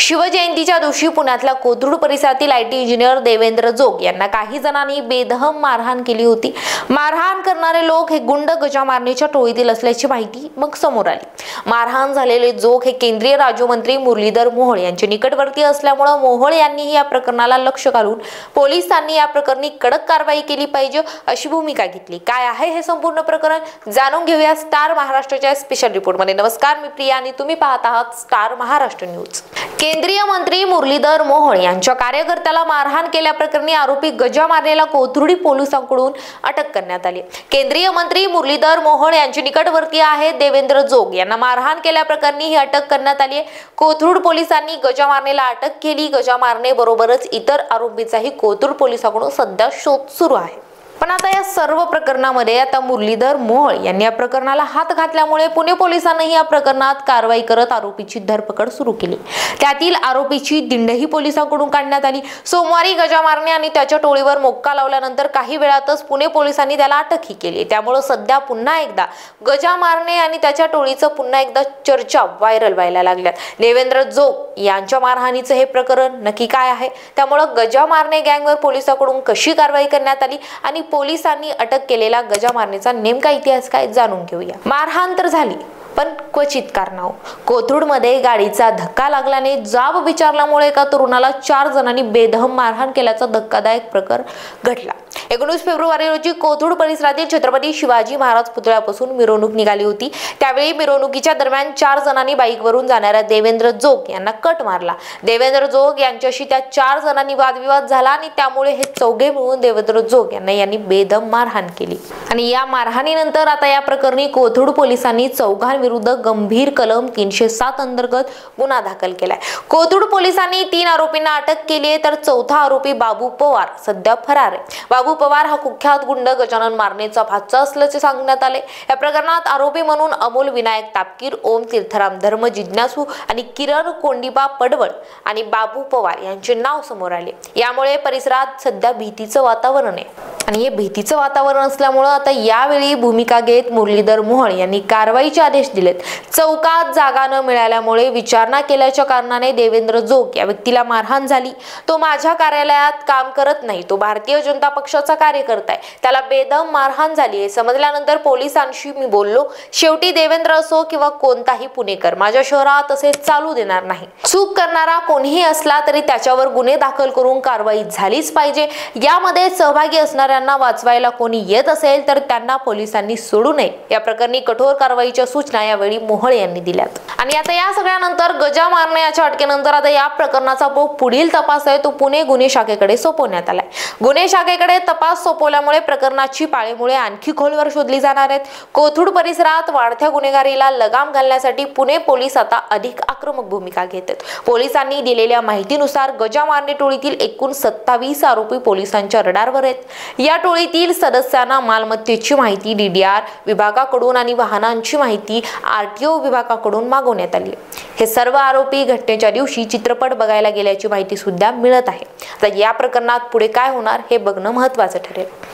शिवजयंतीच्या दिवशी पुण्यातल्या कोथरूड परिसरातील आयटी इंजिनियर देवेंद्र जोग यांना काही जणांनी बेदम मारहाण केली होती। मारहाण करणारे लोक हे गुंड गजा मारण्याच्या टोळीतील असल्याची माहिती मग समोर आली। मारहाण झालेले जोग हे केंद्रीय राज्यमंत्री मुरलीधर मोहोळ यांचे निकटवर्तीय असल्यामुळे मोहोळ यांनीही या प्रकरणाला लक्ष घालून पोलिसांनी या प्रकरणी कडक कारवाई केली पाहिजे अशी भूमिका घेतली। काय आहे हे संपूर्ण प्रकरण जाणून घेऊया स्टार महाराष्ट्राच्या स्पेशल रिपोर्टमध्ये। नमस्कार, मी प्रिया आणि तुम्ही पाहत आहात स्टार महाराष्ट्र न्यूज। केंद्रीय मंत्री मुरलीधर मोहोळ यांच्या कार्यकर्त्याला मारहाण केल्याप्रकरणी आरोपी गजा मारलेला कोथरूड पोलिसांकडून अटक करण्यात आली। केंद्रीय मंत्री मुरलीधर मोहोळ यांचे निकटवर्ती आहे देवेंद्र जोग यांना मारहाण केल्याप्रकरणी ही अटक करण्यात आली आहे। कोथरूड पोलिसांनी गजा मारण्याला अटक केली। गजा मारणे बरोबरच इतर आरोपीचाही कोथरूड पोलिसांकडून सध्या शोध सुरू आहे। पण आता या सर्व प्रकरणामध्ये आता मुरलीधर मोहोळ यांनी या प्रकरणाला हात घातल्यामुळे पुणे पोलिसांनी या प्रकरणात कारवाई करत आरोपीची धरपकड सुरू केली। त्यातील आरोपीची दिंडही पोलिसांकडून काढण्यात आली। सोमवारी गजा मारणे आणि त्याच्या टोळीवर मोक्का लावल्यानंतर काही वेळातच पुणे पोलिसांनी त्याला अटकही केली। त्यामुळे सध्या पुन्हा एकदा गजा मारणे आणि त्याच्या टोळीचं पुन्हा एकदा चर्चा व्हायरल व्हायला लागल्यात। देवेंद्र जोग यांच्या मारहाणीचं हे प्रकरण नक्की काय आहे, त्यामुळे गजा मारणे गँगवर पोलिसांकडून कशी कारवाई करण्यात आली आणि पोलिसांनी अटक केलेला गजा मारण्याचा नेमका इतिहास काय जाणून घेऊया। मारहाण तर झाली, पण क्वचित कारणावरून कोथरूडमध्ये गाडीचा धक्का लागल्याने जाब विचारल्यामुळे एका तरुणाला 4 जणांनी बेदम मारहाण केल्याचा धक्कादायक प्रकार घडला। 19 फेब्रुवारी रोजी कोथरूड परिसरातील छत्रपती शिवाजी महाराज पुतळ्यापासून मिरवणूक निघाली होती। त्यावेळी मिरवणुकीच्या दरम्यान 4 जणांनी बाईकवरून जाणाऱ्या देवेंद्र जोग यांना कट मारला। देवेंद्र जोग यांच्याशी त्या 4 जणांनी वादविवाद झाला आणि त्यामुळे हे चौघे मिळून देवेंद्र जोग यांनी बेदम मारहाण केली। आणि या मारहाणीनंतर आता या प्रकरणी कोथरूड पोलिसांनी चौघांविरुद्ध गंभीर कलम 307 अंतर्गत गुन्हा दाखल केलाय। कोथरूड पोलिसांनी 3 आरोपींना अटक केली आहे, तर चौथा आरोपी बाबू पवार सध्या फरार आहे। बाबू पवार हा कुख्यात गुंड गजानन मारनेचा भाचा असल्याचे सांगण्यात आले। या प्रकरणात आरोपी म्हणून अमोल विनायक तापकीर, ओम तीर्थराम धर्म जिज्ञासू आणि किरण कोंडिबा पडवळ आणि बाबू पवार यांचे नाव समोर आले। यामुळे परिसरात सध्या भीतीचं वातावरण आहे आणि हे भीतीचं वातावरण असल्यामुळे आता यावेळी भूमिका घेत मुरलीधर मोहोळ यांनी कारवाईचे आदेश दिलेत। चौकात जागा न मिळाल्यामुळे विचारणा केल्याच्या कारणाने देवेंद्र जोग या व्यक्तीला मारहाण झाली। तो माझ्या कार्यालयात काम करत नाही, तो भारतीय जनता पक्षाचा कार्यकर्ता आहे, त्याला बेदम मारहाण झाली आहे समजल्यानंतर पोलिसांशी मी बोललो। शेवटी देवेंद्र असो किंवा कोणताही पुणेकर माझ्या शहरात असे चालू देणार नाही। चूक करणारा कोणीही असला तरी त्याच्यावर गुन्हे दाखल करून कारवाई झालीच पाहिजे। यामध्ये सहभागी असणाऱ्यांना वाचवायला कोणी येत असेल तर त्यांना पोलिसांनी सोडू नये। या प्रकरणी कठोर कारवाईच्या सूचना यावेळी मोहोळ यांनी दिल्यात। आणि आता या सगळ्यानंतर गजा मारण्याच्या अटकेनंतर आता या प्रकरणाचा पुढील तपास आहे तो पुणे गुन्हे शाखेकडे सोपवण्यात आलाय। गुन्हे शाखेकडे तपास सोपवल्यामुळे प्रकरणाची पाळेमुळे आणखी खोलवर शोधली जाणार आहेत। कोथरूड परिसरात वाढत्या गुन्हेगारीला लगाम घालण्यासाठी पुणे पोलीस आता अधिक आक्रमक भूमिका घेत आहेत। पोलिसांनी दिलेल्या माहितीनुसार गजा मारणे टोळीतील एकूण 27 आरोपी पोलिसांच्या रडारवर आहेत। या टोळीतील सदस्यांना मालमत्तेची माहिती DDR विभागाकडून आणि वाहनांची माहिती RTO विभागाकडून मागवण्यात आली। हे सर्व आरोपी घटनेच्या दिवशी चित्रपट बघायला गेल्याची माहिती सुद्धा मिळत आहे। आता या प्रकरणात पुढे काय होणार हे बघणं महत्त्वाचं ठरेल।